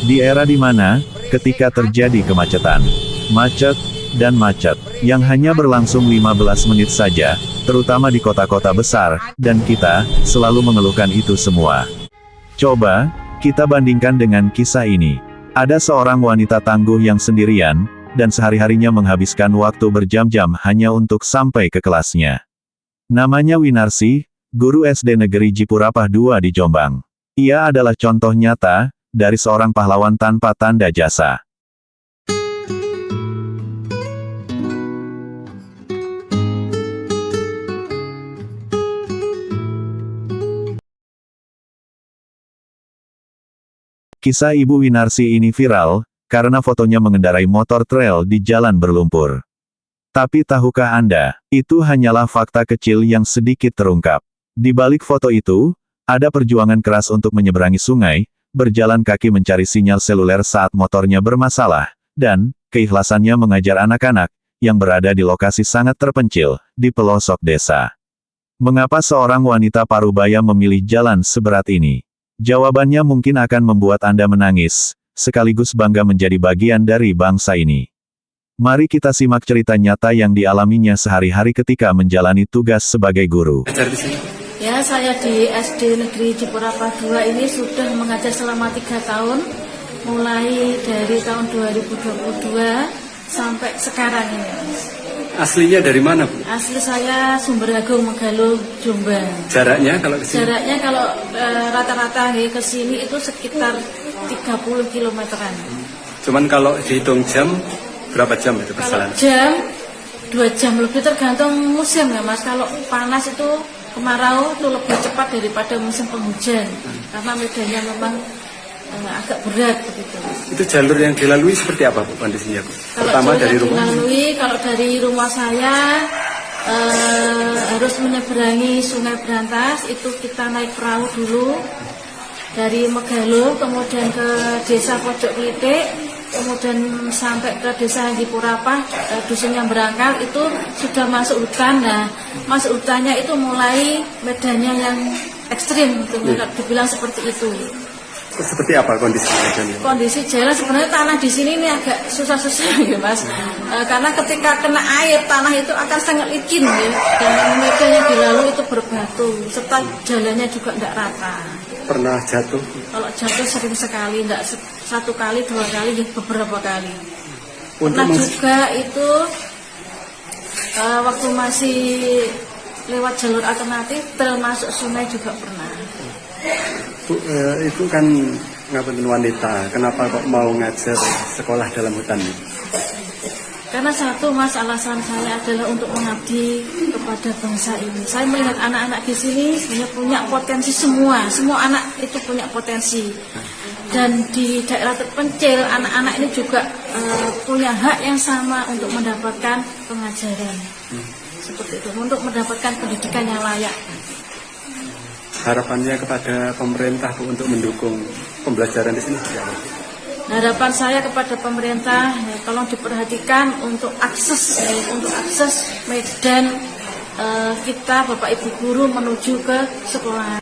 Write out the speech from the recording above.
Di era di mana, ketika terjadi kemacetan, macet, dan macet, yang hanya berlangsung 15 menit saja, terutama di kota-kota besar, dan kita, selalu mengeluhkan itu semua. Coba, kita bandingkan dengan kisah ini. Ada seorang wanita tangguh yang sendirian, dan sehari-harinya menghabiskan waktu berjam-jam hanya untuk sampai ke kelasnya. Namanya Winarsi, guru SD Negeri Jipurapah II di Jombang. Ia adalah contoh nyata, dari seorang pahlawan tanpa tanda jasa. Kisah Ibu Winarsi ini viral, karena fotonya mengendarai motor trail di jalan berlumpur. Tapi tahukah Anda, itu hanyalah fakta kecil yang sedikit terungkap. Di balik foto itu, ada perjuangan keras untuk menyeberangi sungai, berjalan kaki mencari sinyal seluler saat motornya bermasalah, dan keikhlasannya mengajar anak-anak yang berada di lokasi sangat terpencil di pelosok desa. Mengapa seorang wanita parubaya memilih jalan seberat ini? Jawabannya mungkin akan membuat Anda menangis, sekaligus bangga menjadi bagian dari bangsa ini. Mari kita simak cerita nyata yang dialaminya sehari-hari ketika menjalani tugas sebagai guru. Ya, saya di SD Negeri Jipurapah II ini sudah mengajar selama 3 tahun, mulai dari tahun 2022 sampai sekarang ini. Aslinya dari mana, Bu? Asli saya Sumberhagung, Megaluh, Jombang. Jaraknya kalau ke sini? Jaraknya kalau rata-rata ke sini itu sekitar 30 kilometeran. Cuman kalau dihitung jam, berapa jam itu Kalau perjalanan? jam, 2 jam lebih tergantung musim ya Mas. Kalau panas itu kemarau itu lebih cepat daripada musim penghujan. Karena medannya memang agak berat begitu. Itu jalur yang dilalui seperti apa, Bu, kondisinya, Bu? Pertama dari rumah? Kalau dari rumah saya harus menyeberangi Sungai Berantas, itu kita naik perahu dulu dari Megaluh, kemudian ke desa Pojok Klitik, kemudian sampai ke desa Jipurapah, dusun yang berangkal itu sudah masuk hutan. Nah, masuk hutannya itu mulai medannya yang ekstrim, dibilang seperti itu. Seperti apa kondisi jalan? Kondisi jalan sebenarnya tanah di sini ini agak susah-susah ya Mas, karena ketika kena air tanah itu akan sangat licin ya, dan medannya dilalui itu berbatu, serta jalannya juga tidak rata. Pernah jatuh? Kalau jatuh sering sekali, tidak 1 kali 2 kali, beberapa kali. Pernah juga itu waktu masih lewat jalur alternatif, termasuk sungai juga pernah. Bu, itu kan ngapain wanita, kenapa kok mau ngajar sekolah dalam hutan ini? Karena satu Mas, alasan saya adalah untuk mengabdi kepada bangsa ini. Saya melihat anak-anak di sini sebenarnya punya potensi semua anak itu punya potensi. Dan di daerah terpencil, anak-anak ini juga punya hak yang sama untuk mendapatkan pengajaran. Seperti itu, untuk mendapatkan pendidikan yang layak. Harapannya kepada pemerintah, Bu, untuk mendukung pembelajaran di sini? Harapan saya kepada pemerintah, ya, tolong diperhatikan untuk akses medan kita Bapak Ibu guru menuju ke sekolah.